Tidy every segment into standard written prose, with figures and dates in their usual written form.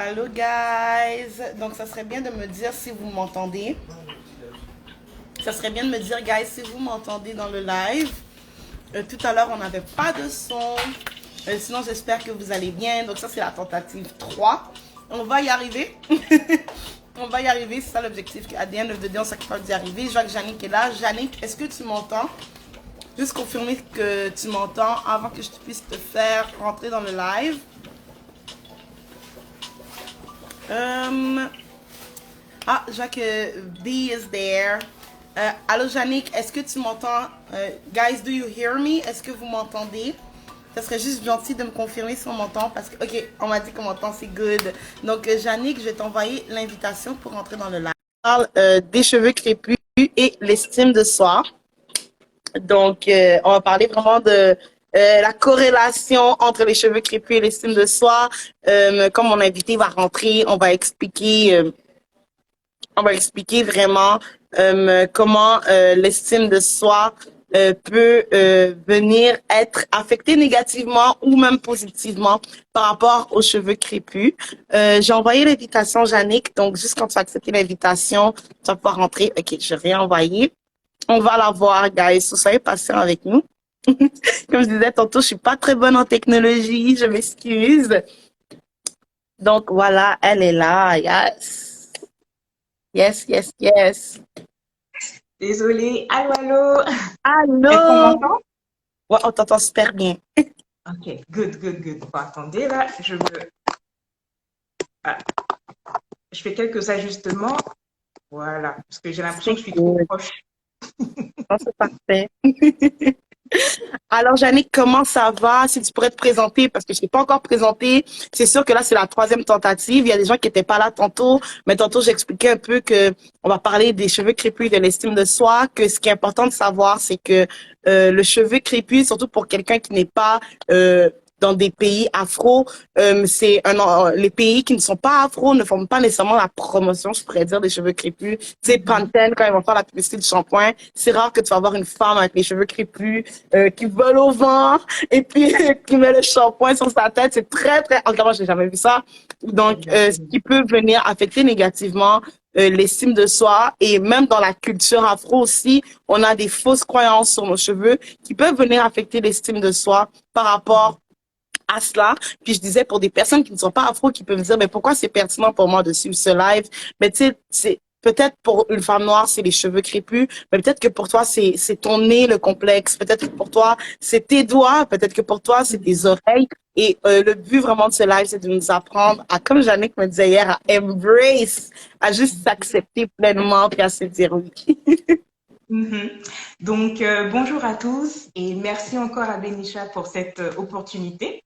Allô guys, donc ça serait bien de me dire si vous m'entendez. Ça serait bien de me dire guys si vous m'entendez dans le live. Tout à l'heure on n'avait pas de son. Sinon j'espère que vous allez bien. Donc ça c'est la tentative 3. On va y arriver. On va y arriver, c'est ça l'objectif. À the end of the day on s'occupe d'y arriver. Je vois que Yannick est là. Yannick, est-ce que tu m'entends? Juste confirmer que tu m'entends avant que je puisse te faire rentrer dans le live. Je vois que B is there. Allô, Yannick, est-ce que tu m'entends? Guys, do you hear me? Est-ce que vous m'entendez? Ça serait juste gentil de me confirmer si on m'entend parce que, ok, on m'a dit qu'on m'entend, c'est good. Donc, Yannick, je vais t'envoyer l'invitation pour entrer dans le live. On parle des cheveux crépus et l'estime de soi. Donc, on va parler vraiment de la corrélation entre les cheveux crépus et l'estime de soi. Comme mon invité va rentrer, on va expliquer vraiment comment l'estime de soi peut venir être affectée négativement ou même positivement par rapport aux cheveux crépus. J'ai envoyé l'invitation, Yannick, donc juste quand tu as accepté l'invitation, tu vas pouvoir rentrer. Ok, je vais réenvoyer. On va la voir, guys. Soyez patients avec nous. Comme je disais tantôt, je suis pas très bonne en technologie, je m'excuse. Donc voilà, elle est là. Yes. Yes, yes, yes. Désolée. Allô, allô. Est-ce qu'on Allô? m'entend? Ouais, on t'entend super bien. Ok, good, good, good. Bon, attendez, là, ah, je fais quelques ajustements. Voilà, parce que j'ai l'impression C'est que je suis trop cool. proche. Non, c'est parfait. Alors, Yannick, comment ça va? Si tu pourrais te présenter, parce que je ne t'ai pas encore présenté. C'est sûr que là, c'est la troisième tentative. Il y a des gens qui n'étaient pas là tantôt, mais tantôt, j'expliquais un peu que on va parler des cheveux crépus et de l'estime de soi, que ce qui est important de savoir, c'est que le cheveu crépus, surtout pour quelqu'un qui n'est pas dans des pays afro, les pays qui ne sont pas afro ne font pas nécessairement la promotion, je pourrais dire, des cheveux crépus. Tu sais, Pantene, quand ils vont faire la publicité du shampoing, c'est rare que tu vas voir une femme avec les cheveux crépus qui vole au vent et puis qui met le shampoing sur sa tête. C'est très, très... Encore moi, j'ai jamais vu ça. Donc, ce Exactement. qui peut venir affecter négativement l'estime de soi et même dans la culture afro aussi, on a des fausses croyances sur nos cheveux qui peuvent venir affecter l'estime de soi par rapport à cela. Puis je disais pour des personnes qui ne sont pas afro, qui peuvent me dire, mais pourquoi c'est pertinent pour moi de suivre ce live? Mais tu sais, c'est peut-être pour une femme noire, c'est les cheveux crépus, mais peut-être que pour toi, c'est ton nez, le complexe. Peut-être que pour toi, c'est tes doigts. Peut-être que pour toi, c'est tes oreilles. Et le but vraiment de ce live, c'est de nous apprendre à, comme Jannick me disait hier, à embrace, à juste s'accepter pleinement puis à se dire oui. Mhm. Donc, bonjour à tous et merci encore à Benisha pour cette opportunité.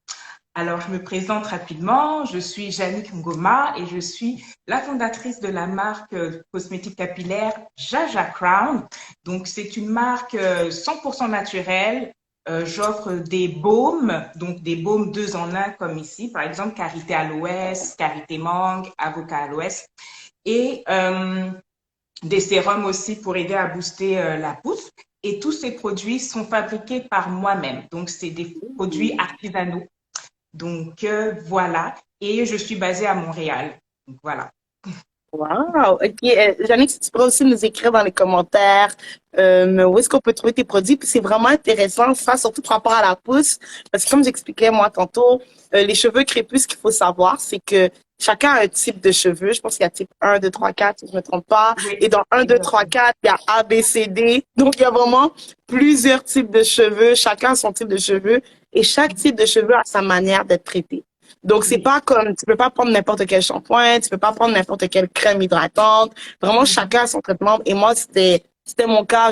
Alors, je me présente rapidement. Je suis Jannick Ngoma et je suis la fondatrice de la marque cosmétique capillaire Jaja Crown. Donc, c'est une marque 100% naturelle. J'offre des baumes, donc des baumes deux en un comme ici, par exemple karité aloès, karité mangue, avocat aloès, et des sérums aussi pour aider à booster la pousse. Et tous ces produits sont fabriqués par moi-même. Donc, c'est des produits artisanaux. Donc, voilà. Et je suis basée à Montréal. Donc, voilà. Wow, ok. Jannick, si tu pourrais aussi nous écrire dans les commentaires où est-ce qu'on peut trouver tes produits. Puis c'est vraiment intéressant, ça, surtout par rapport à la pousse. Parce que comme j'expliquais moi tantôt, les cheveux crépus, ce qu'il faut savoir, c'est que chacun a un type de cheveux. Je pense qu'il y a type 1, 2, 3, 4, si je me trompe pas. Oui, Et dans 1, 2, 3, exactement. 4, il y a A, B, C, D. Donc il y a vraiment plusieurs types de cheveux. Chacun a son type de cheveux. Et chaque type de cheveux a sa manière d'être traité. Donc, c'est Oui. pas comme, tu peux pas prendre n'importe quel shampoing, tu peux pas prendre n'importe quelle crème hydratante. Vraiment, Mhm. chacun a son traitement. Et moi, c'était mon cas.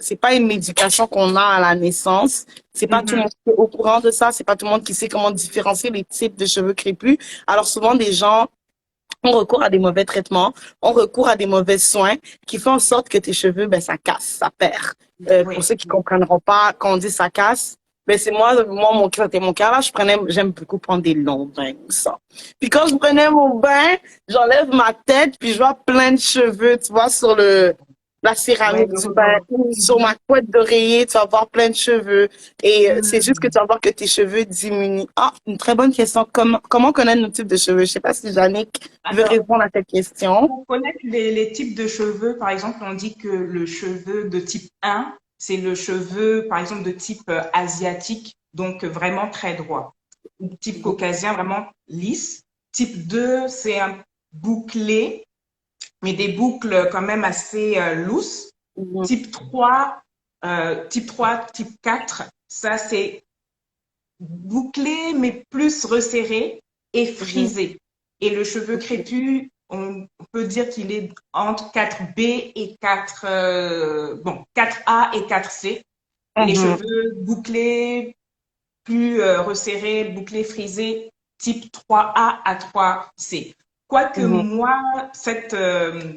C'est pas une médication qu'on a à la naissance. C'est pas tout le monde Mhm. qui est au courant de ça. C'est pas tout le monde qui sait comment différencier les types de cheveux crépus. Alors, souvent, des gens ont recours à des mauvais traitements, ont recours à des mauvais soins qui font en sorte que tes cheveux, ben, ça casse, ça perd. Pour Oui. ceux qui comprendront pas, quand on dit ça casse, ben, c'est moi, c'était mon cas, là, j'aime beaucoup prendre des longs bains, ça. Puis quand je prenais mon bain, j'enlève ma tête, puis je vois plein de cheveux, tu vois, sur la Ouais, céramique le du bain, rebord. sur ma Mhm. couette d'oreiller, tu vas voir plein de cheveux. Et c'est juste que Hmm. tu vas voir que tes cheveux diminuent. Ah, une très bonne question. Comment connaître nos types de cheveux? Je sais pas si Yannick veut Alors, répondre à cette question. pour connaître les types de cheveux, par exemple, on dit que le cheveu de type 1, c'est le cheveu, par exemple, de type asiatique, donc vraiment très droit. Ou type caucasien, vraiment lisse. Type 2, c'est un bouclé, mais des boucles quand même assez lousses. Mhm, Type 3, type 4, ça c'est bouclé, mais plus resserré et mhm, frisé. Et le cheveu crépus, on peut dire qu'il est entre 4B et 4A et 4C. Et les mhm, cheveux bouclés, plus resserrés, bouclés, frisés, type 3A à 3C. Quoique mhm, moi,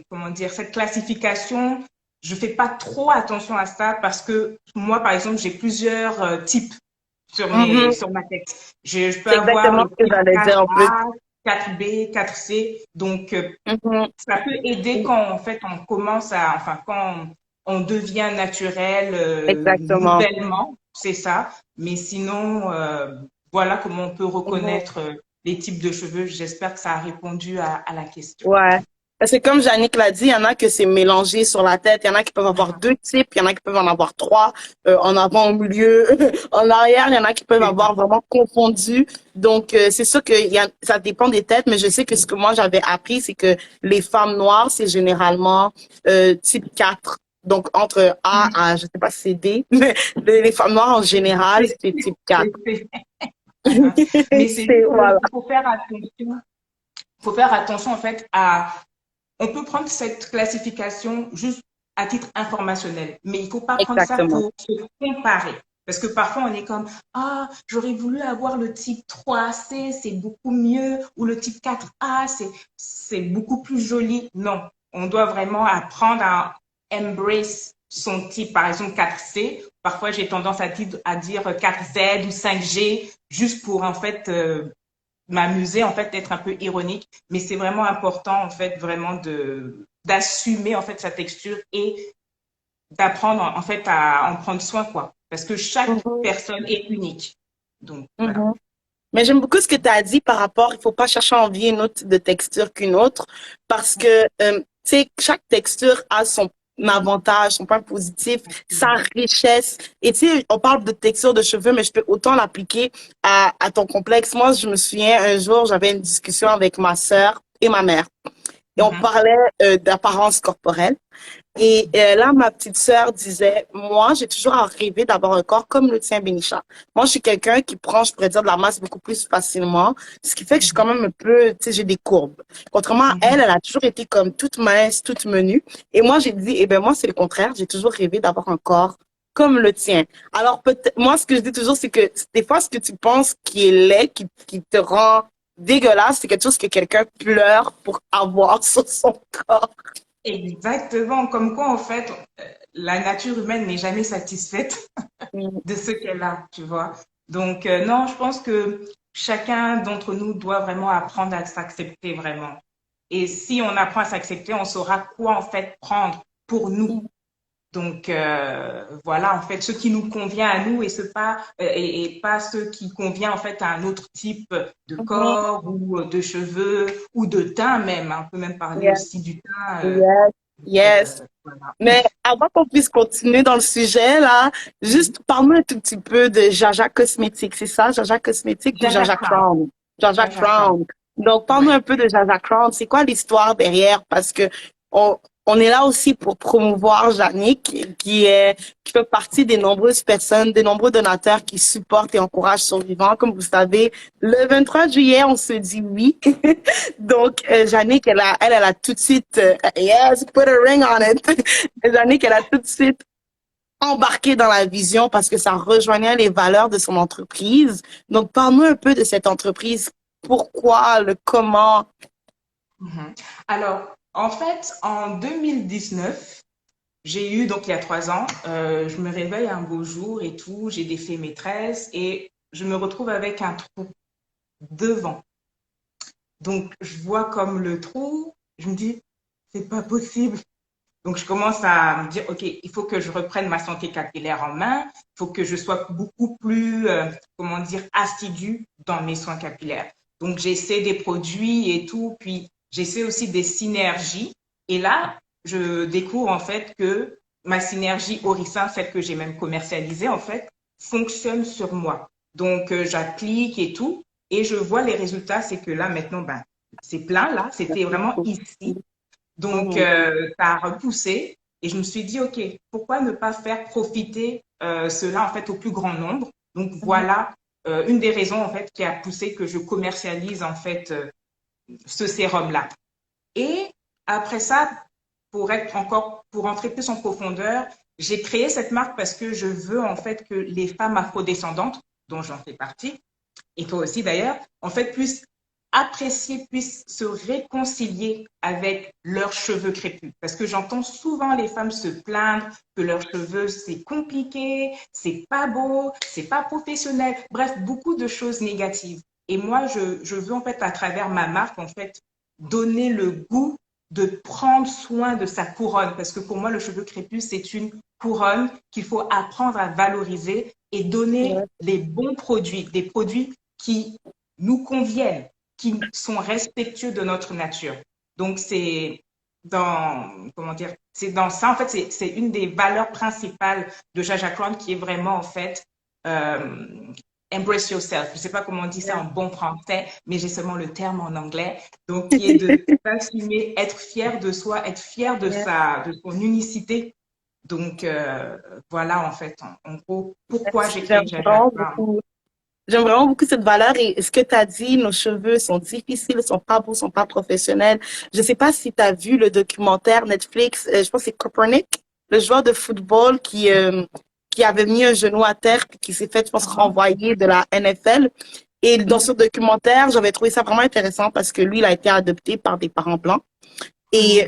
comment dire, cette classification, je fais pas trop attention à ça parce que moi, par exemple, j'ai plusieurs types mhm. sur ma tête. Je peux C'est avoir exactement le ce que type j'allais dire en plus. 4A, 4B, 4C. Donc, Mhm. ça peut aider quand, en fait, on commence enfin, quand on devient naturel Exactement. nouvellement, c'est ça. Mais sinon, voilà comment on peut Mhm. reconnaître les types de cheveux. J'espère que ça a répondu à la question. Ouais. Parce que comme Yannick l'a dit, il y en a que c'est mélangé sur la tête. Il y en a qui peuvent avoir Mhm. deux types. Il y en a qui peuvent en avoir trois. En avant, au milieu, en arrière. Il y en a qui peuvent C'est ça. avoir vraiment confondu. Donc, c'est sûr que ça dépend des têtes. Mais je sais que ce que moi, j'avais appris, c'est que les femmes noires, c'est généralement type 4. Donc, entre A à, je sais pas si c'est D. Mais les femmes noires, en général, C'est- c'est type 4. c'est- Mhm. Mais c'est C'est, juste voilà. qu'il faut faire attention. Faut faire attention en fait à on peut prendre cette classification juste à titre informationnel, mais il ne faut pas prendre ça Exactement. pour se comparer. Parce que parfois, on est comme, ah, j'aurais voulu avoir le type 3C, c'est beaucoup mieux, ou le type 4A, c'est beaucoup plus joli. Non, on doit vraiment apprendre à embrace son type, par exemple 4C. Parfois, j'ai tendance à dire 4Z ou 5G, juste pour en fait m'amuser, en fait, d'être un peu ironique. Mais c'est vraiment important, en fait, vraiment d'assumer, en fait, sa texture et d'apprendre, en fait, à en prendre soin, quoi. Parce que chaque Mhm. personne est unique. Donc, voilà. Mhm. Mais j'aime beaucoup ce que tu as dit par rapport, il faut pas chercher à envier une autre type de texture qu'une autre parce que, tu sais, chaque texture a son avantage, son point positif, sa richesse. Et tu sais, on parle de texture de cheveux, mais je peux autant l'appliquer à ton complexe. Moi, je me souviens, un jour, j'avais une discussion avec ma sœur et ma mère et on Mhm. parlait d'apparence corporelle. Et là, ma petite sœur disait, moi, j'ai toujours rêvé d'avoir un corps comme le tien, Bénicha. Moi, je suis quelqu'un qui prend, je pourrais dire, de la masse beaucoup plus facilement, ce qui fait que je suis quand même un peu, tu sais, j'ai des courbes. Contrairement à elle, Mhm. elle a toujours été comme toute mince, toute menue. Et moi, j'ai dit, eh ben moi, c'est le contraire. J'ai toujours rêvé d'avoir un corps comme le tien. Alors, peut-être, moi, ce que je dis toujours, c'est que des fois, ce que tu penses qui est laid, qui te rend dégueulasse, c'est quelque chose que quelqu'un pleure pour avoir sur son corps. Exactement. Comme quoi, en fait, la nature humaine n'est jamais satisfaite de ce qu'elle a, tu vois. Donc, non, je pense que chacun d'entre nous doit vraiment apprendre à s'accepter vraiment. Et si on apprend à s'accepter, on saura quoi en fait prendre pour nous. Donc voilà, en fait, ce qui nous convient à nous et pas ce qui convient en fait à un autre type de Mhm. corps ou de cheveux ou de teint même, hein. On peut même parler Yeah. aussi du teint. Yes, yes. Voilà. Mais avant qu'on puisse continuer dans le sujet, là, Mhm. juste parle-moi un tout petit peu de Jaja Cosmétique, c'est ça, Jaja Cosmétique ou Jaja Jaja Crown. Crown? Jaja Jaja Crown. Crown. Donc, parle-nous Ouais. un peu de Jaja Crown. C'est quoi l'histoire derrière? Parce que on, on est là aussi pour promouvoir Yannick, qui fait partie des nombreuses personnes, des nombreux donateurs qui supportent et encouragent Survivant. Comme vous savez, le 23 juillet, on se dit oui. Donc, Yannick, elle a tout de suite, yes, put a ring on it. Yannick, elle a tout de suite embarqué dans la vision parce que ça rejoignait les valeurs de son entreprise. Donc, parle-nous un peu de cette entreprise. Pourquoi, le comment. Mhm. Alors, en fait, en 2019, j'ai eu, donc il y a 3 ans, je me réveille un beau jour et tout, j'ai défait mes tresses et je me retrouve avec un trou devant. Donc, je vois comme le trou, je me dis, c'est pas possible. Donc, je commence à me dire, OK, il faut que je reprenne ma santé capillaire en main. Il faut que je sois beaucoup plus, comment dire, assidue dans mes soins capillaires. Donc, j'essaie des produits et tout. Puis, j'essaie aussi des synergies. Et là, je découvre en fait que ma synergie Orissa, celle que j'ai même commercialisée, en fait, fonctionne sur moi. Donc, j'applique et tout. Et je vois les résultats, c'est que là, maintenant, ben, c'est plein, là. C'était vraiment ici. Donc, Mhm. ça a repoussé et je me suis dit, OK, pourquoi ne pas faire profiter cela en fait au plus grand nombre? Donc, voilà une des raisons en fait qui a poussé que je commercialise en fait ce sérum-là. Et après ça, pour entrer plus en profondeur, j'ai créé cette marque parce que je veux en fait que les femmes afrodescendantes, dont j'en fais partie, et toi aussi d'ailleurs, en fait, puissent apprécier, puissent se réconcilier avec leurs cheveux crépus. Parce que j'entends souvent les femmes se plaindre que leurs cheveux, c'est compliqué, c'est pas beau, c'est pas professionnel. Bref, beaucoup de choses négatives. Et moi, je veux en fait, à travers ma marque, en fait, donner le goût de prendre soin de sa couronne. Parce que pour moi, le cheveu crépus, c'est une couronne qu'il faut apprendre à valoriser et donner Ouais. les bons produits, des produits qui nous conviennent, qui sont respectueux de notre nature. Donc, c'est dans, comment dire, c'est dans ça, en fait, c'est une des valeurs principales de Jaja Crown qui est vraiment, en fait, euh, embrace yourself. Je ne sais pas comment on dit ça en bon français, mais j'ai seulement le terme en anglais. Donc, qui est de s'assumer, être fier de soi, être fier de Yeah. de son unicité. Donc, voilà, en fait, en gros, pourquoi j'ai J'aime créé Jaja vraiment Crown. beaucoup. J'aime vraiment beaucoup cette valeur et ce que tu as dit, nos cheveux sont difficiles, sont pas beaux, sont pas professionnels. Je sais pas si tu as vu le documentaire Netflix, je pense que c'est Copernic, le joueur de football qui avait mis un genou à terre puis qui s'est fait, je pense, renvoyer de la NFL. Et dans ce documentaire, j'avais trouvé ça vraiment intéressant parce que lui, il a été adopté par des parents blancs. Et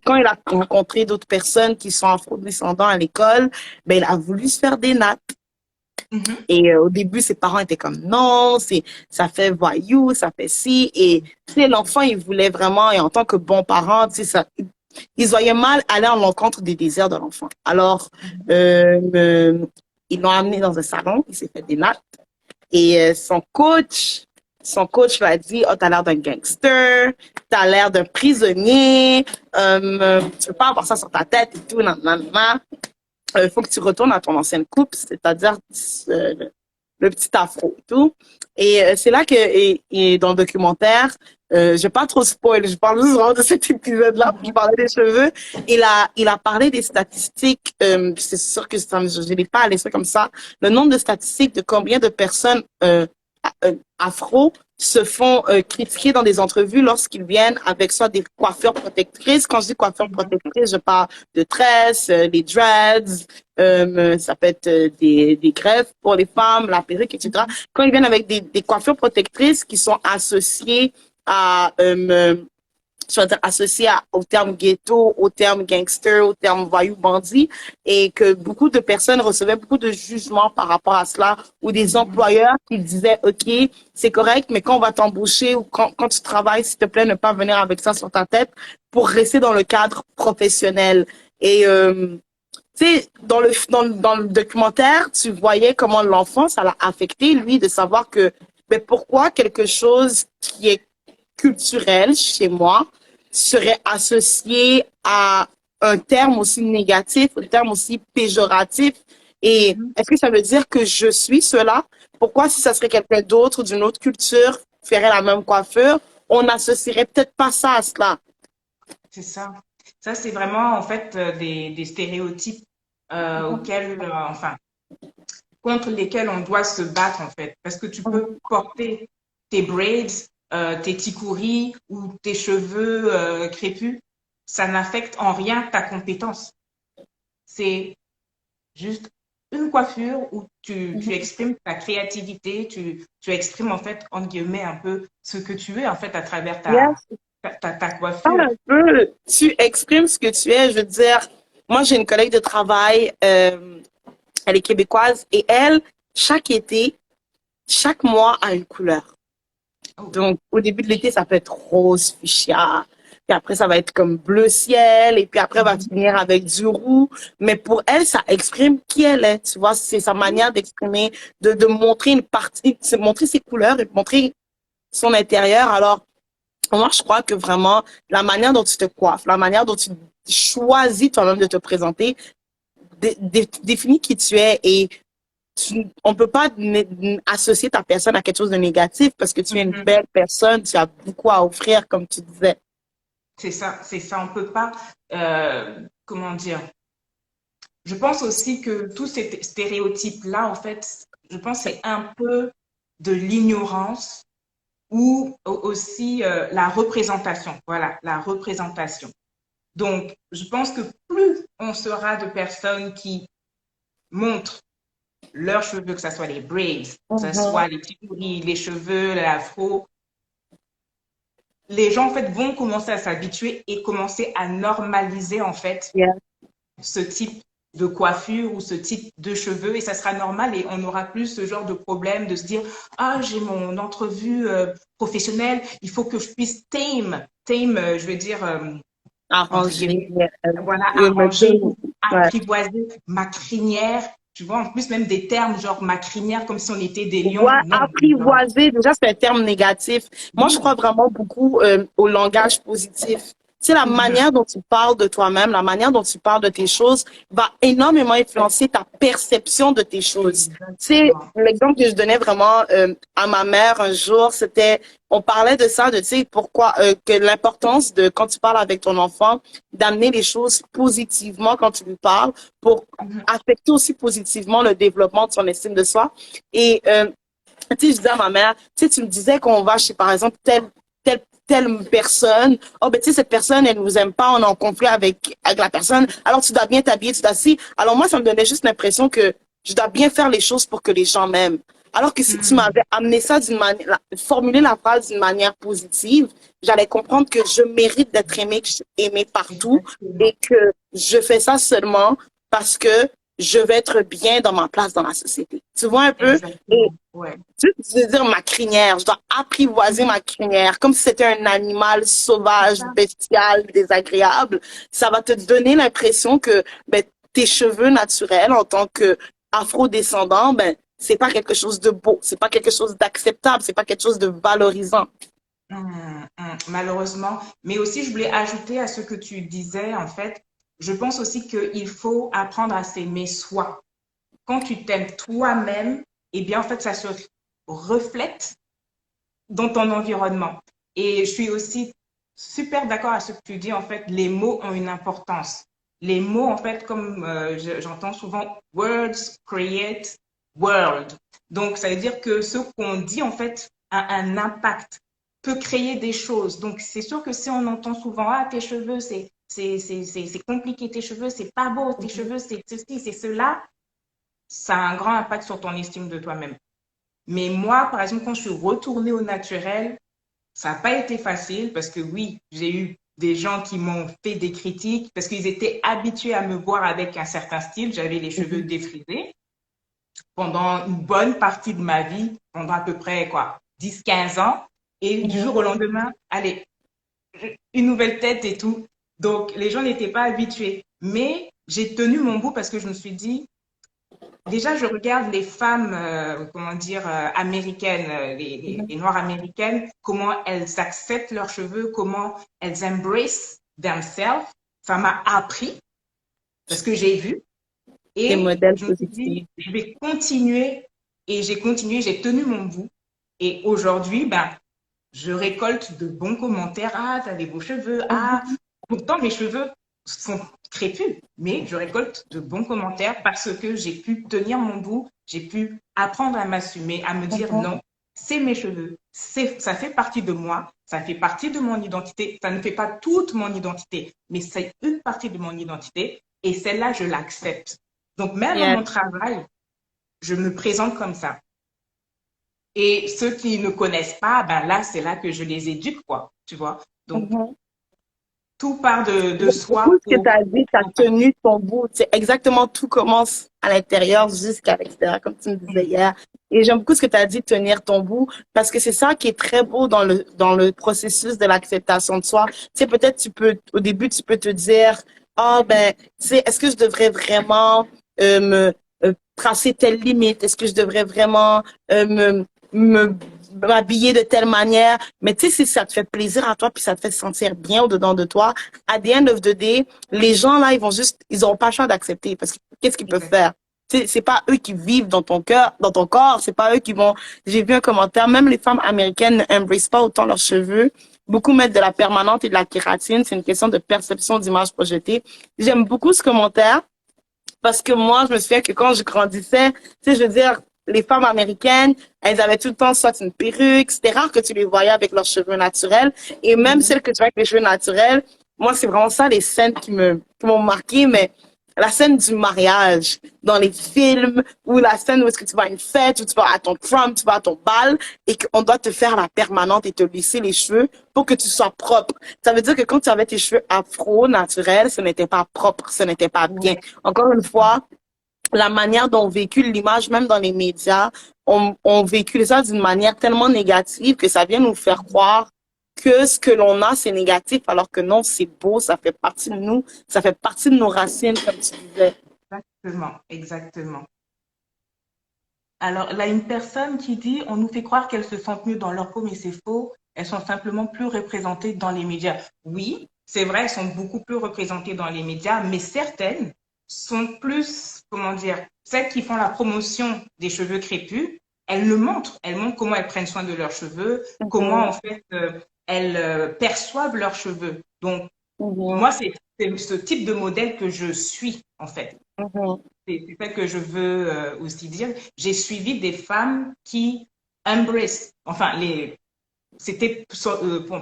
quand il a rencontré d'autres personnes qui sont afro-descendants à l'école, ben, il a voulu se faire des nattes. Mhm. Et au début, ses parents étaient comme non, ça fait voyou, ça fait ci. Et tu sais, l'enfant, il voulait vraiment, et en tant que bon parent, tu sais, ils voyaient mal aller à l'encontre des désirs de l'enfant. Alors, ils l'ont amené dans un salon, il s'est fait des nattes. Et son coach lui a dit, oh, t'as l'air d'un gangster, t'as l'air d'un prisonnier, tu peux pas avoir ça sur ta tête et tout, nan, nan, nan. Il faut que tu retournes à ton ancienne coupe, c'est-à-dire le petit afro et tout. Et c'est là que, et dans le documentaire, je vais pas trop spoil, je parle juste vraiment de cet épisode-là, où il parlait des cheveux. Il a parlé des statistiques, c'est sûr que je n'ai pas à l'esprit comme ça, le nombre de statistiques de combien de personnes afro se font critiquer dans des entrevues lorsqu'ils viennent avec soit des coiffures protectrices. Quand je dis coiffure protectrice, je parle de tresses, les dreads, ça peut être des greffes pour les femmes, la perruque, etc. Quand ils viennent avec des coiffures protectrices qui sont associées à je veux dire, associé au terme ghetto, au terme gangster, au terme voyou bandit, et que beaucoup de personnes recevaient beaucoup de jugements par rapport à cela, ou des employeurs qui disaient, OK, c'est correct, mais quand on va t'embaucher ou quand tu travailles, s'il te plaît, ne pas venir avec ça sur ta tête pour rester dans le cadre professionnel. Et tu sais, dans le documentaire, tu voyais comment l'enfant, ça l'a affecté, lui, de savoir que, mais pourquoi quelque chose qui est culturel chez moi serait associé à un terme aussi négatif, un terme aussi péjoratif. Et est-ce que ça veut dire que je suis cela? Pourquoi si ça serait quelqu'un d'autre d'une autre culture ferait la même coiffure, on n'associerait peut-être pas ça à cela? C'est ça. Ça, c'est vraiment en fait des stéréotypes auxquels, enfin, contre lesquels on doit se battre en fait. Parce que tu peux porter tes braids, tes tikouris ou tes cheveux crépus, ça n'affecte en rien ta compétence. C'est juste une coiffure où tu exprimes ta créativité, tu exprimes en fait, entre guillemets, un peu ce que tu es en fait à travers Yes. ta Parle coiffure. un peu, tu exprimes ce que tu es. Je veux dire, moi, j'ai une collègue de travail, elle est québécoise, et elle, chaque été, chaque mois a une couleur. Oh. Donc, au début de l'été, ça peut être rose, fuchsia. puis après ça va être comme bleu ciel, et puis après elle va finir avec du roux. Mais pour elle, ça exprime qui elle est, tu vois, c'est sa manière d'exprimer, de montrer une partie, de montrer ses couleurs et de montrer son intérieur. Alors, moi, je crois que vraiment, la manière dont tu te coiffes, la manière dont tu choisis toi-même de te présenter, définit qui tu es et on peut pas associer ta personne à quelque chose de négatif parce que tu es une belle personne, tu as beaucoup à offrir, comme tu disais. C'est ça, c'est ça. On peut pas, comment dire. Je pense aussi que tous ces stéréotypes-là, en fait, je pense que c'est un peu de l'ignorance ou aussi la représentation. Voilà, la représentation. Donc, je pense que plus on sera de personnes qui montrent leurs cheveux, que ce soit les braids, que ce soit les petits souris, les cheveux, l'afro, les gens en fait vont commencer à s'habituer et commencer à normaliser en fait Yeah. ce type de coiffure ou ce type de cheveux et ça sera normal et on n'aura plus ce genre de problème de se dire ah j'ai mon entrevue professionnelle, il faut que je puisse je veux dire entre guillemets, Arranger, voilà, me arranger donne- ou ouais. apprivoiser ma crinière. Tu vois, en plus, même des termes genre ma crinière, comme si on était des lions. Ouais, Non, non. apprivoiser, déjà, c'est un terme négatif. Moi, je crois Oui. vraiment beaucoup au langage positif. C'est la Mhm. manière dont tu parles de toi-même, la manière dont tu parles de tes choses va énormément influencer ta perception de tes choses. C'est Exactement. l'exemple que je donnais vraiment à ma mère un jour, c'était, on parlait de ça, de, tu sais, pourquoi, que l'importance de, quand tu parles avec ton enfant, d'amener les choses positivement quand tu lui parles pour Mhm. affecter aussi positivement le développement de son estime de soi. Et tu sais, je disais à ma mère, tu sais, tu me disais qu'on va chez, par exemple, telle personne. Oh, ben, tu sais, cette personne, elle nous aime pas, on est en conflit avec la personne. Alors, tu dois bien t'habiller, tu dois si. Alors, moi, ça me donnait juste l'impression que je dois bien faire les choses pour que les gens m'aiment. Alors que si tu Mhm. m'avais amené ça d'une manière, formulé la phrase d'une manière positive, j'allais comprendre que je mérite d'être aimée, que je suis aimée partout Exactement. et que je fais ça seulement parce que je vais être bien dans ma place dans la société. Tu vois un peu? Et Exactement. Ouais. je veux dire ma crinière, je dois apprivoiser Mhm. ma crinière, comme si c'était un animal C'est sauvage, ça. bestial, désagréable. Ça va te donner l'impression que ben, tes cheveux naturels en tant que afro-descendant, ben, c'est pas quelque chose de beau, c'est pas quelque chose d'acceptable, c'est pas quelque chose de valorisant. Malheureusement. Mais aussi, je voulais ajouter à ce que tu disais, en fait, je pense aussi qu'il faut apprendre à s'aimer soi. Quand tu t'aimes toi-même, eh bien, en fait, ça se reflète dans ton environnement. Et je suis aussi super d'accord à ce que tu dis, en fait, les mots ont une importance. Les mots, en fait, comme j'entends souvent, words create world. Donc, ça veut dire que ce qu'on dit, en fait, a un impact, peut créer des choses. Donc, c'est sûr que si on entend souvent, ah, tes cheveux, c'est compliqué, tes cheveux, c'est pas beau, tes cheveux, c'est ceci, c'est cela, ça a un grand impact sur ton estime de toi-même. Mais moi, par exemple, quand je suis retournée au naturel, ça n'a pas été facile parce que oui, j'ai eu des gens qui m'ont fait des critiques parce qu'ils étaient habitués à me voir avec un certain style. J'avais les cheveux Mhm. défrisés pendant une bonne partie de ma vie, pendant à peu près quoi, 10-15 ans. Et du jour Mhm. au lendemain, allez, une nouvelle tête et tout. Donc, les gens n'étaient pas habitués. Mais j'ai tenu mon bout parce que je me suis dit, déjà, je regarde les femmes, comment dire, américaines, les noires américaines, comment elles acceptent leurs cheveux, comment elles embrace themselves. Ça m'a appris parce que j'ai vu Des et modèles je me suis dit, positifs. je vais continuer et j'ai continué, j'ai tenu mon bout. Et aujourd'hui, ben, je récolte de bons commentaires. Ah, t'as des beaux cheveux. Ah, Mhm. pourtant, mes cheveux sont crépus, mais je récolte de bons commentaires parce que j'ai pu tenir mon bout, j'ai pu apprendre à m'assumer, à me dire Mhm. non, c'est mes cheveux, ça fait partie de moi, ça fait partie de mon identité. Ça ne fait pas toute mon identité, mais c'est une partie de mon identité et celle-là, je l'accepte. Donc, même dans Yeah. mon travail, je me présente comme ça. Et ceux qui ne connaissent pas, ben là, c'est là que je les éduque, quoi, tu vois. Donc, Mhm. tout part de J'aime soi beaucoup ce que tu pour... as dit, tu as tenu ton bout. C'est exactement tout commence à l'intérieur jusqu'à l'extérieur, comme tu me disais Mhm. hier. Et j'aime beaucoup ce que tu as dit, tenir ton bout, parce que c'est ça qui est très beau dans le processus de l'acceptation de soi. Tu sais, peut-être au début, tu peux te dire, ah, ben, tu sais, est-ce que je devrais vraiment me tracer telle limite? Est-ce que je devrais vraiment me m'habiller de telle manière? Mais tu sais, si ça te fait plaisir à toi, puis ça te fait sentir bien au-dedans de toi, at the end of the day, les gens là, ils n'auront pas le choix d'accepter parce que qu'est-ce qu'ils peuvent Exact. faire? C'est pas eux qui vivent dans ton cœur, dans ton corps, c'est pas eux qui vont. J'ai vu un commentaire, même les femmes américaines n'embrassent pas autant leurs cheveux. Beaucoup mettent de la permanente et de la kératine. C'est une question de perception d'image projetée. J'aime beaucoup ce commentaire parce que moi, je me souviens que quand je grandissais, tu sais, je veux dire, les femmes américaines, elles avaient tout le temps soit une perruque. C'était rare que tu les voyais avec leurs cheveux naturels. Et même Mhm. celles que tu vois avec les cheveux naturels, moi, c'est vraiment ça les scènes qui m'ont marqué. Mais la scène du mariage dans les films ou la scène où est-ce que tu vas à une fête, où tu vas à ton prom, tu vas à ton bal et qu'on doit te faire la permanente et te lisser les cheveux pour que tu sois propre. Ça veut dire que quand tu avais tes cheveux afro naturels, ce n'était pas propre, ce n'était pas bien. Ouais. Encore une fois, la manière dont on véhicule l'image, même dans les médias, on véhicule ça d'une manière tellement négative que ça vient nous faire croire que ce que l'on a, c'est négatif, alors que non, c'est beau, ça fait partie de nous, ça fait partie de nos racines, comme tu disais. Exactement, exactement. Alors, là, une personne qui dit, on nous fait croire qu'elles se sentent mieux dans leur peau, mais c'est faux. Elles sont simplement plus représentées dans les médias. Oui, c'est vrai, elles sont beaucoup plus représentées dans les médias, mais certaines sont plus, comment dire, celles qui font la promotion des cheveux crépus, elles le montrent. Elles montrent comment elles prennent soin de leurs cheveux, comment, en Mhm, fait, elles perçoivent leurs cheveux. Donc, mhm, moi, c'est ce type de modèle que je suis, en fait. mhm, C'est ça que je veux aussi dire. J'ai suivi des femmes qui embrace, enfin, c'était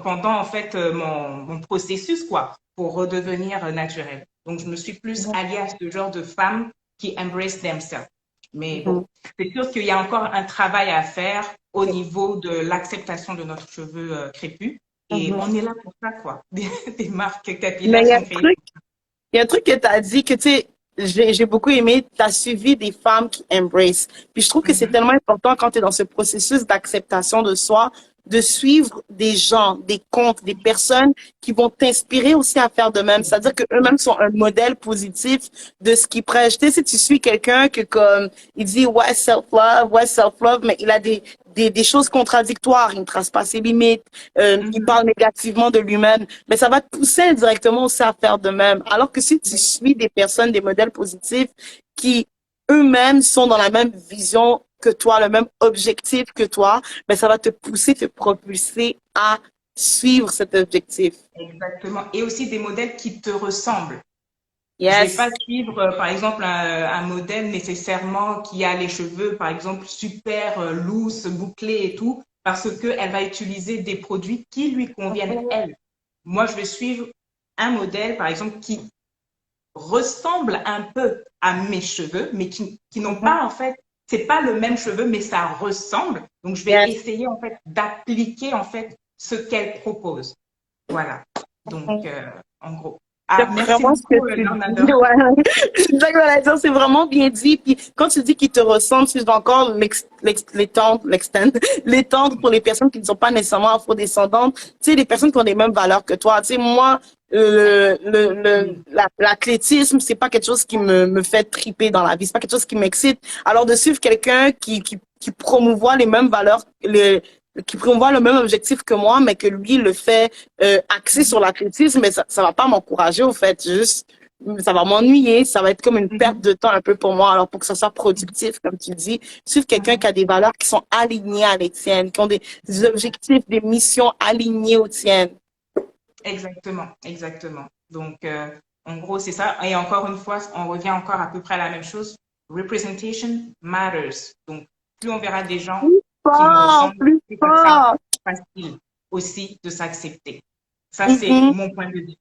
pendant en fait mon processus quoi, pour redevenir naturel. Donc, je me suis plus mhm, alliée à ce genre de femmes qui embrace themselves. Mais bon, mhm. c'est sûr qu'il y a encore un travail à faire au niveau de l'acceptation de notre cheveu crépus. Et Mhm. on est là pour ça, quoi. Des marques Mais capillaires sont créées. il y a un truc que tu as dit que, tu sais, j'ai beaucoup aimé, tu as suivi des femmes qui embrace. Puis je trouve que c'est Mhm, tellement important quand tu es dans ce processus d'acceptation de soi, de suivre des gens, des comptes, des personnes qui vont t'inspirer aussi à faire de même. C'est-à-dire qu'eux-mêmes sont un modèle positif de ce qu'ils prêchent. Tu sais, si tu suis quelqu'un que comme, il dit ouais, self-love, mais il a des choses contradictoires. Il ne trace pas ses limites. Il mhm, parle négativement de lui-même, mais ça va te pousser indirectement aussi à faire de même. Alors que si tu suis des personnes, des modèles positifs qui eux-mêmes sont dans la même vision que toi, le même objectif que toi, ben ça va te pousser, te propulser à suivre cet objectif. exactement. Et aussi des modèles qui te ressemblent. Je vais pas Yes. suivre, par exemple, un modèle nécessairement qui a les cheveux, par exemple, super loose, bouclés et tout, parce qu'elle va utiliser des produits qui lui conviennent, elle. Moi, je vais suivre un modèle, par exemple, qui ressemble un peu à mes cheveux, mais qui n'ont Mhm. pas, en fait, c'est pas le même cheveu, mais ça ressemble. Donc, je vais Yes. essayer, en fait, d'appliquer, en fait, ce qu'elle propose. Voilà. Donc, en gros. Ah, J'aime merci vraiment ce que beaucoup, tu dis. Lornada. Ouais. C'est ça que j'allais dire, c'est vraiment bien dit. Puis quand tu dis qu'il te ressemble, si je dois encore l'étendre pour les personnes qui ne sont pas nécessairement afrodescendantes, tu sais, les personnes qui ont les mêmes valeurs que toi. Tu sais, moi, l'athlétisme, c'est pas quelque chose qui me fait triper dans la vie. C'est pas quelque chose qui m'excite. Alors de suivre quelqu'un qui promouvoit les mêmes valeurs, qui promouvoit le même objectif que moi, mais que lui le fait axé sur l'athlétisme, mais ça va pas m'encourager au fait. Juste, ça va m'ennuyer, ça va être comme une perte Mhm, de temps un peu pour moi. Alors pour que ça soit productif, comme tu dis, suivre quelqu'un qui mhm. a des valeurs qui sont alignées à les tiennes, qui ont des objectifs, des missions alignées aux tiennes. Exactement, exactement. Donc, en gros, c'est ça. Et encore une fois, on revient encore à peu près à la même chose. Representation matters. Donc, plus on verra des gens Plus qui nous fort, ressemblent, plus plus ça sera fort. facile aussi de s'accepter. Ça, c'est Mhm. mon point de vue.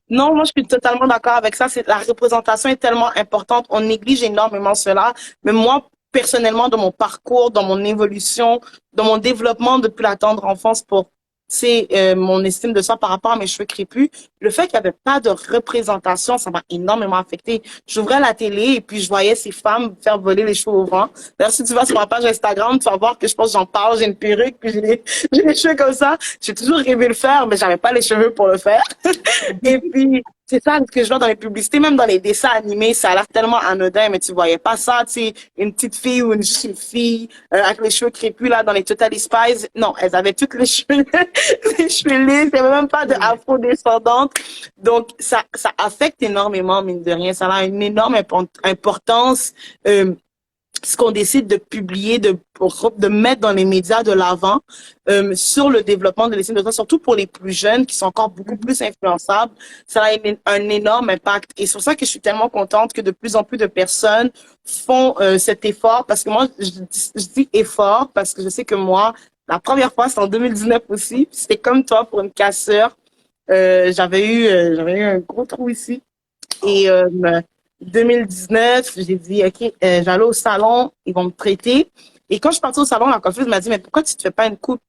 Non, moi, je suis totalement d'accord avec ça. C'est, la représentation est tellement importante. On néglige énormément cela. Mais moi, personnellement, dans mon parcours, dans mon évolution, dans mon développement depuis la tendre enfance pour c'est mon estime de soi par rapport à mes cheveux crépus. Le fait qu'il n'y avait pas de représentation, ça m'a énormément affectée. J'ouvrais la télé et puis je voyais ces femmes faire voler les cheveux au vent. D'ailleurs, si tu vas sur ma page Instagram, tu vas voir que je pense que j'en parle, j'ai une perruque, puis j'ai les cheveux comme ça. J'ai toujours rêvé le faire, mais j'avais pas les cheveux pour le faire. Et puis, c'est ça ce que je vois dans les publicités, même dans les dessins animés, ça a l'air tellement anodin, mais tu voyais pas ça, tu sais, une petite fille ou une fille avec les cheveux crépus là dans les Totally Spies. Non, elles avaient toutes les cheveux, les cheveux lisses, il n'y avait même pas de afro-descendante. Donc, ça affecte énormément, mine de rien. Ça a une énorme importance. Ce qu'on décide de publier, de mettre dans les médias de l'avant sur le développement de l'estime de soi, surtout pour les plus jeunes qui sont encore beaucoup plus influençables, ça a un énorme impact. Et c'est pour ça que je suis tellement contente que de plus en plus de personnes font cet effort, parce que moi, je dis effort parce que je sais que moi, la première fois, c'est en 2019 aussi, c'était comme toi pour une cassure. J'avais eu un gros trou ici. Et 2019, j'ai dit, OK, j'allais au salon, ils vont me traiter. Et quand je suis partie au salon, la coiffeuse m'a dit, mais pourquoi tu te fais pas une coupe?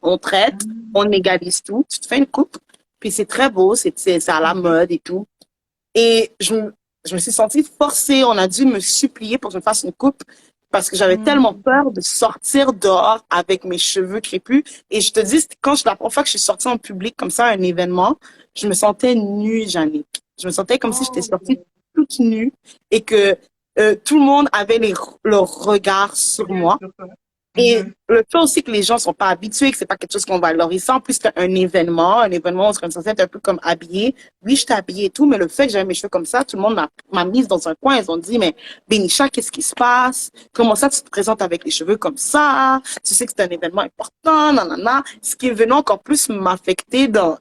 On traite, on égalise tout, tu te fais une coupe, puis c'est très beau, c'est à la mode et tout. Et je me suis sentie forcée, on a dû me supplier pour que je me fasse une coupe parce que j'avais tellement peur de sortir dehors avec mes cheveux crépus. Et je te dis, la première fois que je suis sortie en public comme ça à un événement, je me sentais nue, Jannick. Je me sentais comme si j'étais sortie toute nue et que tout le monde avait leur regard sur moi. Et le fait aussi que les gens sont pas habitués, que c'est pas quelque chose qu'on valorise. En plus, c'est un événement où on serait censé être un peu comme habillé. Oui, je t'ai habillée et tout, mais le fait que j'avais mes cheveux comme ça, tout le monde m'a mise dans un coin. Ils ont dit, mais Benisha, qu'est-ce qui se passe? Comment ça, tu te présentes avec les cheveux comme ça? Tu sais que c'est un événement important, nanana. Ce qui est venu encore plus m'affecter dans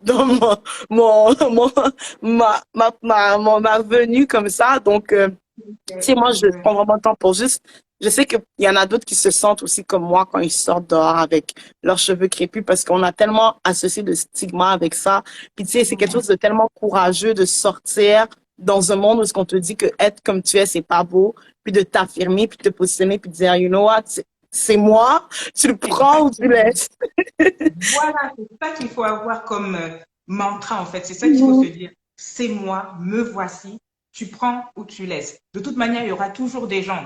ma venue comme ça. Donc, tu sais, moi, je prends vraiment le temps pour juste. Je sais qu'il y en a d'autres qui se sentent aussi comme moi quand ils sortent dehors avec leurs cheveux crépus parce qu'on a tellement associé de stigma avec ça. Puis tu sais, c'est quelque chose de tellement courageux de sortir dans un monde où ce qu'on te dit que être comme tu es, c'est pas beau, puis de t'affirmer, puis de te positionner, puis de dire, you know what, c'est moi, tu le prends ou tu laisses. Voilà, c'est ça qu'il faut avoir comme mantra en fait. C'est ça qu'il faut se dire. C'est moi, me voici. Tu prends ou tu laisses. De toute manière, il y aura toujours des gens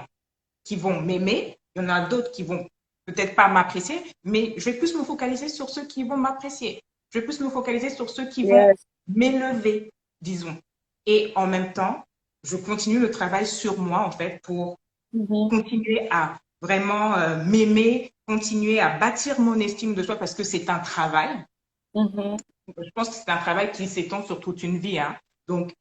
qui vont m'aimer. Il y en a d'autres qui vont peut-être pas m'apprécier, mais je vais plus me focaliser sur ceux qui vont m'apprécier. Je vais plus me focaliser sur ceux qui vont m'élever, disons. Et en même temps, je continue le travail sur moi, en fait, pour continuer à vraiment m'aimer, continuer à bâtir mon estime de soi parce que c'est un travail. Je pense que c'est un travail qui s'étend sur toute une vie. Hein. Donc,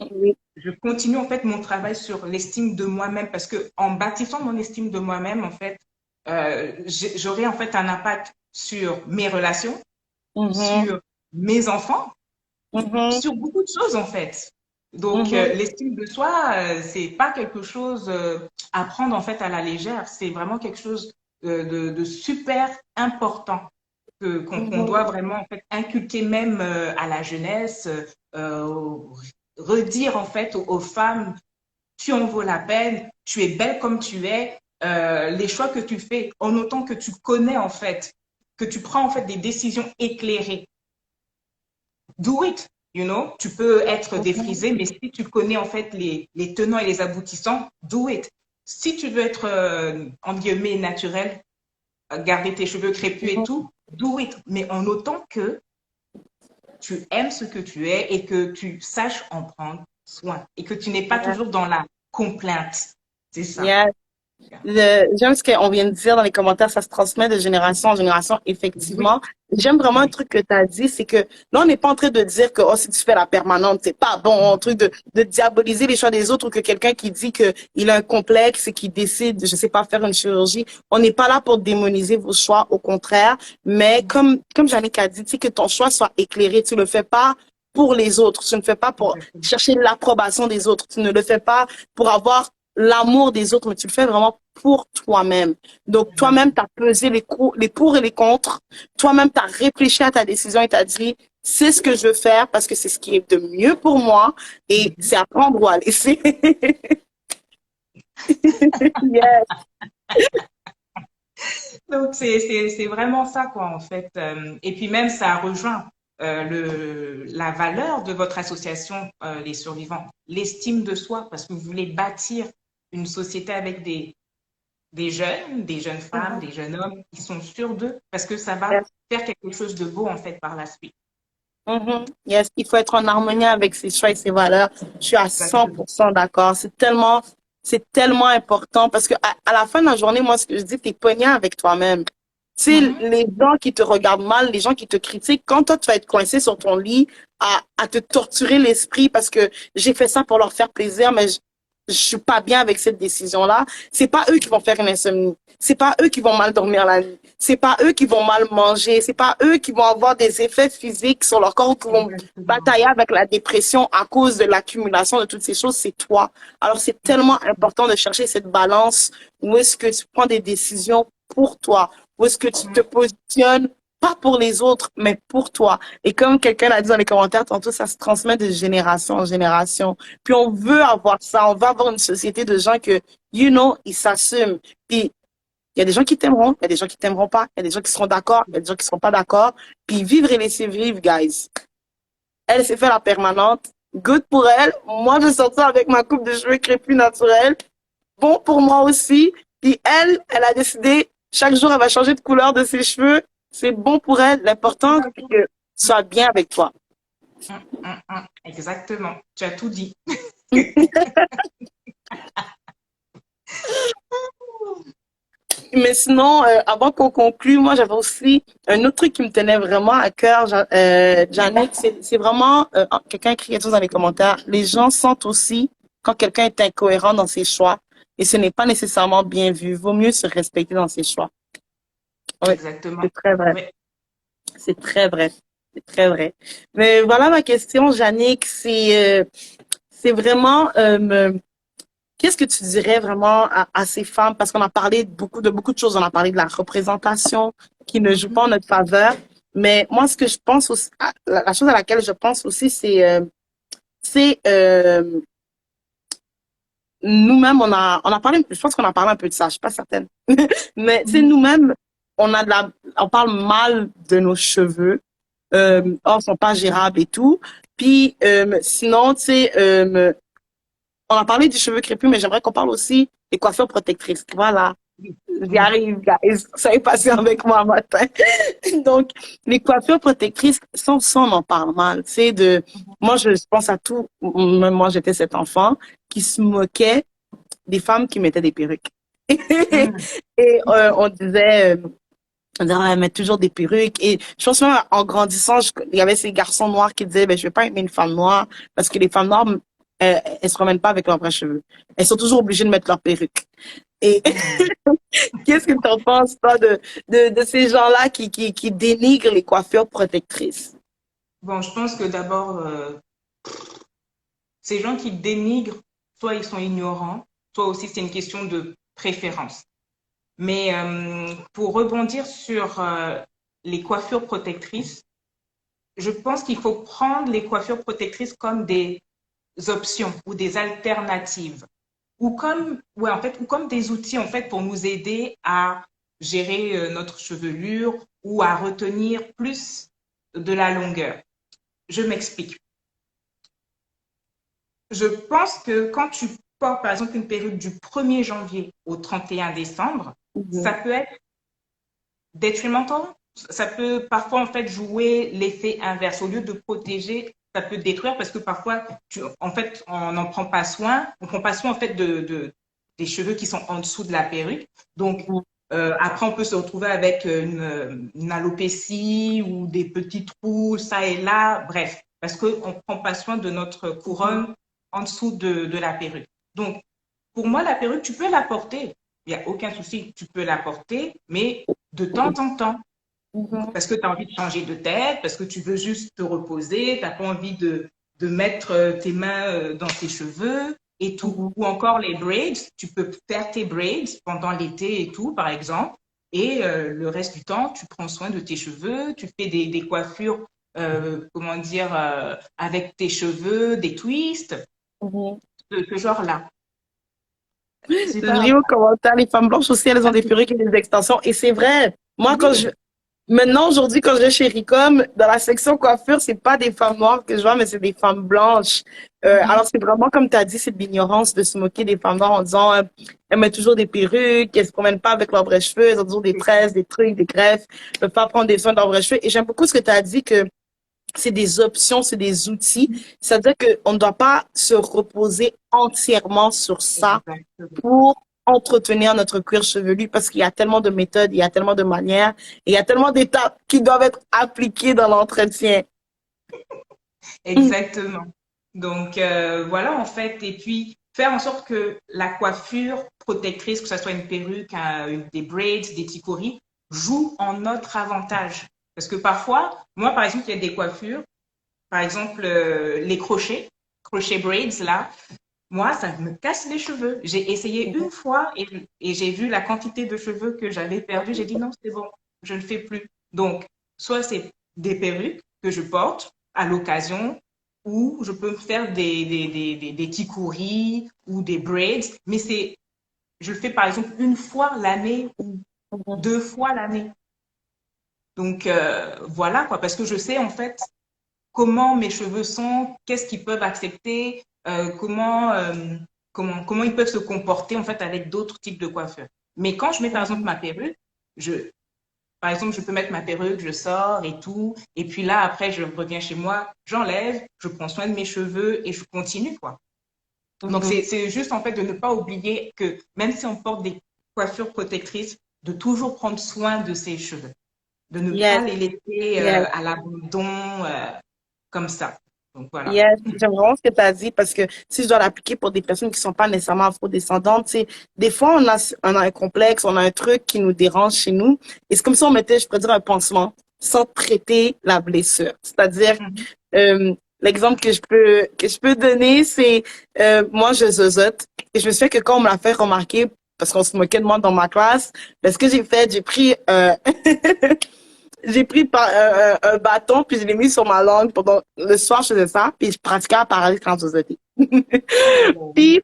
je continue en fait mon travail sur l'estime de moi-même parce que en bâtissant mon estime de moi-même, en fait, j'aurai en fait un impact sur mes relations, sur mes enfants, sur beaucoup de choses en fait. Donc, l'estime de soi, c'est pas quelque chose à prendre en fait à la légère. C'est vraiment quelque chose de super important qu'on doit vraiment en fait inculquer même à la jeunesse, redire en fait aux femmes, tu en vaux la peine, tu es belle comme tu es, les choix que tu fais, en autant que tu connais en fait, que tu prends en fait des décisions éclairées. Do it, you know. Tu peux être défrisé, mais si tu connais en fait les tenants et les aboutissants, do it. Si tu veux être, en guillemets, naturel, garder tes cheveux crépus et tout, do it. Mais en autant que tu aimes ce que tu es et que tu saches en prendre soin et que tu n'es pas toujours dans la complainte. C'est ça. J'aime ce qu'on vient de dire dans les commentaires, ça se transmet de génération en génération, effectivement. J'aime vraiment un truc que tu as dit, c'est que là, on n'est pas en train de dire que oh, si tu fais la permanente, c'est pas bon, un truc de diaboliser les choix des autres ou que quelqu'un qui dit qu'il a un complexe et qui décide, je sais pas, faire une chirurgie. On n'est pas là pour démoniser vos choix, au contraire. Mais comme Jannick a dit, tu sais, que ton choix soit éclairé, tu le fais pas pour les autres. Tu ne le fais pas pour chercher l'approbation des autres. Tu ne le fais pas pour avoir l'amour des autres, mais tu le fais vraiment pour toi-même. Donc, toi-même, tu as pesé les pour et les contre. Toi-même, tu as réfléchi à ta décision et tu as dit, c'est ce que je veux faire parce que c'est ce qui est de mieux pour moi et c'est à prendre ou à laisser. Yes. Donc, c'est vraiment ça, quoi, en fait. Et puis même, ça rejoint la valeur de votre association, les survivants, l'estime de soi, parce que vous voulez bâtir une société avec des jeunes femmes, Mhm. des jeunes hommes qui sont sûrs d'eux, parce que ça va Yes. faire quelque chose de beau, en fait, par la suite. Mhm. Yes, il faut être en harmonie avec ses choix et ses valeurs. Je suis à Exactement. 100% d'accord. C'est tellement important parce que à la fin de la journée, moi, ce que je dis, t'es pogné avec toi-même. Tu sais, Mhm. les gens qui te regardent mal, les gens qui te critiquent, quand toi, tu vas être coincé sur ton lit à te torturer l'esprit parce que j'ai fait ça pour leur faire plaisir, mais je suis pas bien avec cette décision-là. C'est pas eux qui vont faire une insomnie. C'est pas eux qui vont mal dormir la nuit. C'est pas eux qui vont mal manger. C'est pas eux qui vont avoir des effets physiques sur leur corps ou qui vont Exactement. batailler avec la dépression à cause de l'accumulation de toutes ces choses. C'est toi. Alors, c'est tellement important de chercher cette balance où est-ce que tu prends des décisions pour toi, où est-ce que tu te Mhm. positionnes pas pour les autres, mais pour toi. Et comme quelqu'un l'a dit dans les commentaires tantôt, ça se transmet de génération en génération. Puis on veut avoir ça, on veut avoir une société de gens que, ils s'assument. Puis il y a des gens qui t'aimeront, il y a des gens qui t'aimeront pas, il y a des gens qui seront d'accord, il y a des gens qui seront pas d'accord. Puis vivre et laisser vivre, guys. Elle s'est fait la permanente. Good pour elle. Moi, je sortais avec ma coupe de cheveux crépus naturelle. Bon pour moi aussi. Puis elle a décidé, chaque jour, elle va changer de couleur de ses cheveux. C'est bon pour elle. L'important, c'est que tu sois bien avec toi. Exactement. Tu as tout dit. Mais sinon, avant qu'on conclue, moi, j'avais aussi un autre truc qui me tenait vraiment à cœur, Janet, c'est vraiment, quelqu'un écrit quelque chose dans les commentaires, les gens sentent aussi quand quelqu'un est incohérent dans ses choix, et ce n'est pas nécessairement bien vu. Vaut mieux se respecter dans ses choix. Oui, Exactement. c'est très vrai. Ouais. C'est très vrai. C'est très vrai. Mais voilà ma question, Jannick, c'est vraiment, qu'est-ce que tu dirais vraiment à ces femmes? Parce qu'on a parlé de beaucoup de choses. On a parlé de la représentation qui ne joue pas en Mhm. notre faveur. Mais moi, ce que je pense aussi, la chose à laquelle je pense aussi, c'est nous-mêmes, on a parlé, je pense qu'on a parlé un peu de ça, je suis pas certaine. Mais c'est Mhm. nous-mêmes, on parle mal de nos cheveux. Oh, ils sont pas gérables et tout. Puis sinon, tu sais, on a parlé du cheveu crépus, mais j'aimerais qu'on parle aussi des coiffures protectrices. Voilà, j'y Mhm. arrive, guys. Soyez patient avec moi matin. Donc, les coiffures protectrices, sans on en parle mal. Tu sais, moi, je pense à tout. Même moi, j'étais cet enfant qui se moquait des femmes qui mettaient des perruques. Mhm. Et on disait, ah, elle met toujours des perruques. Et je pense même en grandissant, il y avait ces garçons noirs qui disaient, ben, je vais pas aimer une femme noire parce que les femmes noires, elles se promènent pas avec leurs vrais cheveux. Elles sont toujours obligées de mettre leurs perruques. Et Mhm. qu'est-ce que tu en penses, toi, de ces gens-là qui dénigrent les coiffures protectrices? Bon, je pense que d'abord, ces gens qui dénigrent, soit ils sont ignorants, soit aussi c'est une question de préférence. Mais pour rebondir sur les coiffures protectrices, je pense qu'il faut prendre les coiffures protectrices comme des options ou des alternatives ou comme, ouais, en fait, ou comme des outils en fait pour nous aider à gérer notre chevelure ou à retenir plus de la longueur. Je m'explique. Je pense que quand tu portes par exemple une perruque du 1er janvier au 31 décembre, ça Mhm. peut être détrimental. Ça peut parfois en fait jouer l'effet inverse. Au lieu de protéger, ça peut détruire parce que parfois, en fait, on n'en prend pas soin. On prend pas soin en fait des cheveux qui sont en dessous de la perruque. Donc Mhm. après, on peut se retrouver avec une alopécie ou des petits trous, ça et là. Bref, parce qu'on ne prend pas soin de notre Mhm. couronne en dessous de la perruque. Donc, pour moi, la perruque, tu peux la porter. Il n'y a aucun souci, tu peux la porter, mais de temps en temps, Mhm. parce que tu as envie de changer de tête, parce que tu veux juste te reposer, tu n'as pas envie de mettre tes mains dans tes cheveux et tout. Mhm. Ou encore les braids, tu peux faire tes braids pendant l'été et tout, par exemple. Et le reste du temps, tu prends soin de tes cheveux, tu fais des coiffures, comment dire, avec tes cheveux, des twists, Mhm. de ce genre-là. Je Super. ris aux commentaires. Les femmes blanches aussi, elles ont des perruques et des extensions. Et c'est vrai. Moi, Oui. maintenant, aujourd'hui, quand je vais chez Ricom, dans la section coiffure, c'est pas des femmes noires que je vois, mais c'est des femmes blanches. Alors, Mhm. c'est vraiment, comme tu as dit, c'est de l'ignorance de se moquer des femmes noires en disant, elles mettent toujours des perruques, elles se promènent pas avec leurs vrais cheveux, elles ont toujours des C'est ça. tresses, des trucs, des greffes, elles peuvent pas prendre des soins de leurs vrais cheveux. Et j'aime beaucoup ce que tu as dit que c'est des options, c'est des outils. C'est-à-dire qu'on ne doit pas se reposer entièrement sur ça Exactement. pour entretenir notre cuir chevelu parce qu'il y a tellement de méthodes, il y a tellement de manières, et il y a tellement d'étapes qui doivent être appliquées dans l'entretien. Exactement. Donc, voilà, en fait, et puis faire en sorte que la coiffure protectrice, que ce soit une perruque, des braids, des ticoris, joue en notre avantage. Parce que parfois, moi, par exemple, il y a des coiffures, par exemple, les crochet braids, là, moi, ça me casse les cheveux. J'ai essayé une fois et j'ai vu la quantité de cheveux que j'avais perdu. J'ai dit non, c'est bon, je ne fais plus. Donc, soit c'est des perruques que je porte à l'occasion, ou je peux me faire des tikouris ou des braids, mais je le fais par exemple une fois l'année ou deux fois l'année. Donc, voilà quoi, parce que je sais en fait comment mes cheveux sont, qu'est-ce qu'ils peuvent accepter, comment ils peuvent se comporter en fait avec d'autres types de coiffeurs. Mais quand je mets par exemple ma perruque, je, par exemple, je peux mettre ma perruque, je sors et tout, et puis là après je reviens chez moi, j'enlève, je prends soin de mes cheveux et je continue quoi. Donc c'est juste en fait de ne pas oublier que même si on porte des coiffures protectrices, de toujours prendre soin de ses cheveux, de ne pas Yes, les laisser yes. à l'abandon comme ça. Donc voilà. Yes, j'aime vraiment ce que tu as dit parce que si je dois l'appliquer pour des personnes qui sont pas nécessairement afro-descendantes, tu sais, des fois on a un complexe, on a un truc qui nous dérange chez nous et c'est comme si on mettait, je pourrais dire, un pansement sans traiter la blessure. C'est-à-dire, Mhm. l'exemple que je peux donner, c'est moi je zozote et je me souviens que quand on me l'a fait remarquer parce qu'on se moquait de moi dans ma classe, ben, ce que j'ai fait, j'ai pris j'ai pris un bâton, puis je l'ai mis sur ma langue pendant le soir, je faisais ça, puis je pratiquais la parallèle quand je faisais. Oh. Puis,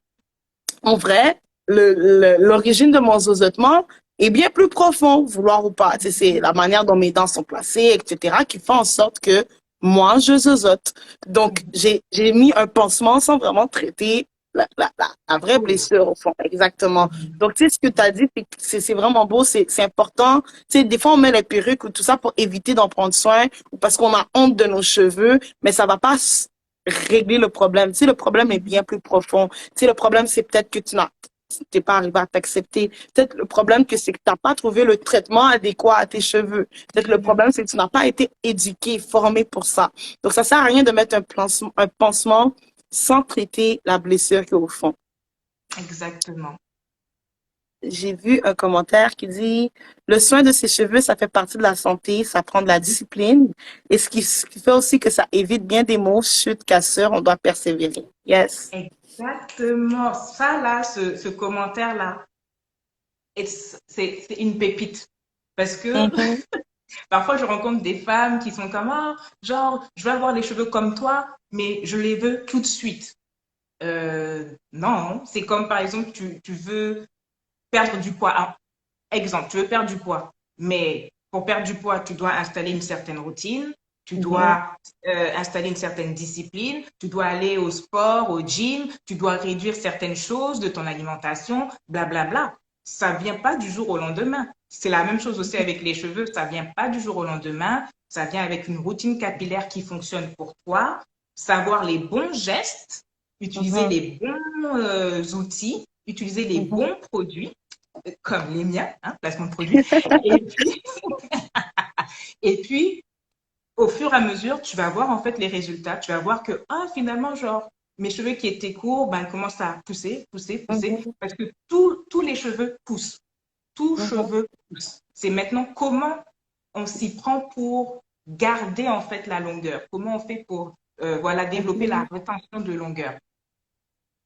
en vrai, l'origine de mon zozotement est bien plus profond, vouloir ou pas. Tu sais, c'est la manière dont mes dents sont placées, etc., qui fait en sorte que moi, je zozote. Donc, j'ai mis un pansement sans vraiment traiter la vraie blessure, au fond. Exactement. Donc, tu sais, ce que tu as dit, c'est vraiment beau, c'est important. Tu sais, des fois, on met les perruques ou tout ça pour éviter d'en prendre soin ou parce qu'on a honte de nos cheveux, mais ça va pas régler le problème. Tu sais, le problème est bien plus profond. Tu sais, le problème, c'est peut-être que tu t'es pas arrivé à t'accepter. Peut-être le problème que c'est que tu n'as pas trouvé le traitement adéquat à tes cheveux. Peut-être le Mhm. problème c'est que tu n'as pas été éduqué, formé pour ça. Donc ça sert à rien de mettre un pansement sans traiter la blessure qui est au fond. Exactement. J'ai vu un commentaire qui dit le soin de ses cheveux, ça fait partie de la santé, ça prend de la discipline et ce qui fait aussi que ça évite bien des maux, chutes, cassures, on doit persévérer. Yes. Exactement. Ça, là, ce commentaire-là, c'est une pépite. Parce que Mhm, parfois, je rencontre des femmes qui sont comme, ah, genre, je veux avoir les cheveux comme toi, mais je les veux tout de suite. Non, c'est comme, par exemple, tu veux perdre du poids. Ah, exemple, tu veux perdre du poids, mais pour perdre du poids, tu dois installer une certaine routine, tu mhm, dois installer une certaine discipline, tu dois aller au sport, au gym, tu dois réduire certaines choses de ton alimentation, blablabla. Bla, bla. Ça vient pas du jour au lendemain. C'est la même chose aussi avec les cheveux, ça vient pas du jour au lendemain, ça vient avec une routine capillaire qui fonctionne pour toi, savoir les bons gestes, utiliser mhm, les bons outils, utiliser les mhm. bons produits comme les miens, hein, placement de produit. Et puis, et puis, au fur et à mesure, tu vas voir en fait les résultats. Tu vas voir que, ah, finalement, genre, mes cheveux qui étaient courts, ben, commencent à pousser, pousser, pousser. Mhm, Parce que tous les cheveux poussent. Tous mhm, cheveux poussent. C'est maintenant comment on s'y prend pour garder en fait la longueur. Comment on fait pour voilà, développer la mhm. rétention de longueur.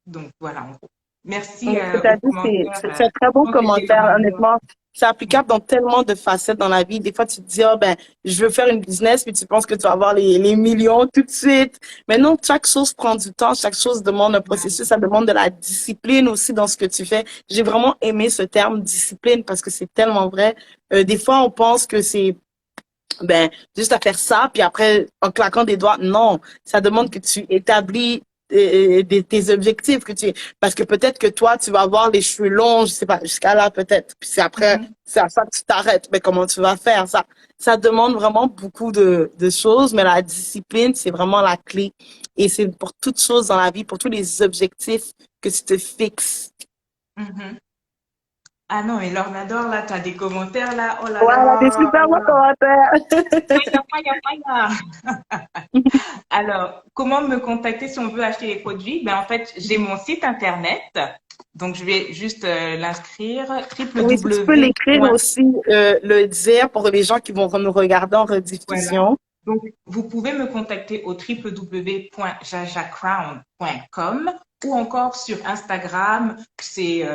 Donc, voilà, en gros. Merci Mais ce que tu au as dit, commentaire. c'est un très Je bon pense que c'est le commentaire, meilleur. honnêtement. C'est applicable dans tellement de facettes dans la vie. Des fois, tu te dis, oh, ben, je veux faire une business, puis tu penses que tu vas avoir les millions tout de suite. Mais non, chaque chose prend du temps, chaque chose demande un processus, ça demande de la discipline aussi dans ce que tu fais. J'ai vraiment aimé ce terme discipline parce que c'est tellement vrai. Des fois, on pense que c'est ben, juste à faire ça, puis après, en claquant des doigts, non. Ça demande que tu établis tes objectifs, parce que peut-être que toi, tu vas avoir les cheveux longs, je sais pas, jusqu'à là, peut-être. Puis c'est après, Mhm. c'est à ça que tu t'arrêtes. Mais comment tu vas faire ça? Ça demande vraiment beaucoup de choses, mais la discipline, c'est vraiment la clé. Et c'est pour toutes choses dans la vie, pour tous les objectifs que tu te fixes. Mhm. Ah non, et Lornador, là, tu as des commentaires là. Oh là Voilà, des super bons là. commentaires. Fire, fire, fire. Alors, comment me contacter si on veut acheter les produits? Ben, en fait, j'ai mon site internet. Donc, je vais juste l'inscrire. Oui, si tu peux www. l'écrire aussi, le dire pour les gens qui vont nous regarder en Voilà. rediffusion. Donc, vous pouvez me contacter au www.jajacrown.com ou encore sur Instagram, c'est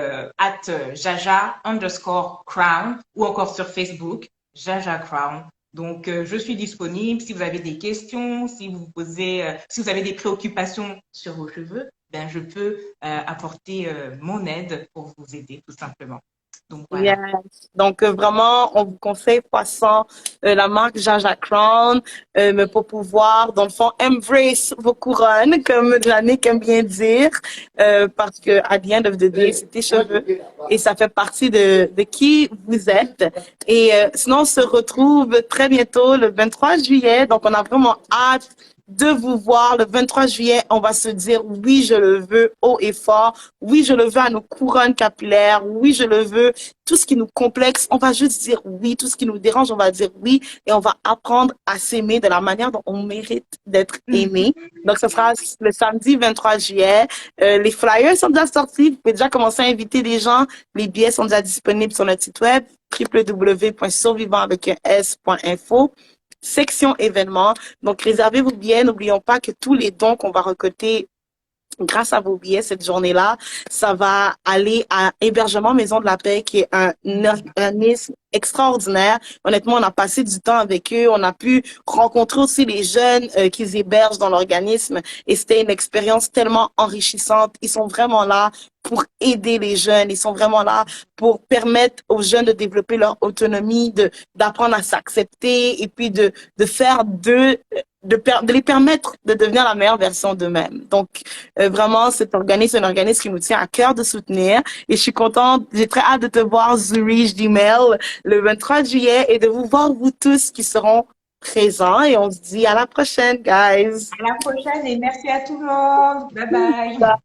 @jaja_crown ou encore sur Facebook, Jaja Crown. Donc, je suis disponible si vous avez des questions, si vous posez, si vous avez des préoccupations sur vos cheveux, ben, je peux apporter mon aide pour vous aider tout simplement. Donc, Yes. voilà. Donc, vraiment, on vous conseille passant la marque Jaja Crown, mais pour pouvoir, dans le fond, embrace vos couronnes, comme Jannick aime bien dire, parce que à the end of the day, c'est tes cheveux et ça fait partie de qui vous êtes. Et sinon, on se retrouve très bientôt, le 23 juillet. Donc, on a vraiment hâte de vous voir le 23 juillet. On va se dire, oui, je le veux haut et fort. Oui, je le veux à nos couronnes capillaires. Oui, je le veux. Tout ce qui nous complexe, on va juste dire oui. Tout ce qui nous dérange, on va dire oui. Et on va apprendre à s'aimer de la manière dont on mérite d'être aimé. Donc, ce sera le samedi 23 juillet. Les flyers sont déjà sortis. Vous pouvez déjà commencer à inviter les gens. Les billets sont déjà disponibles sur notre site web www.survivant.s.info section événements. Donc, réservez vos billets. N'oublions pas que tous les dons qu'on va récolter grâce à vos billets cette journée-là, ça va aller à Hébergement Maison de la Paix, qui est un organisme extraordinaire. Honnêtement, on a passé du temps avec eux. On a pu rencontrer aussi les jeunes qu'ils hébergent dans l'organisme et c'était une expérience tellement enrichissante. Ils sont vraiment là pour aider les jeunes. Ils sont vraiment là pour permettre aux jeunes de développer leur autonomie, d'apprendre à s'accepter et puis de faire de les permettre de devenir la meilleure version d'eux-mêmes. Donc, vraiment, cet organisme, c'est un organisme qui nous tient à cœur de soutenir. Et je suis contente, j'ai très hâte de te voir, Zurich d'email, le 23 juillet et de vous voir, vous tous qui seront présents. Et on se dit à la prochaine, guys. À la prochaine et merci à tout le monde. Bye bye. Bye.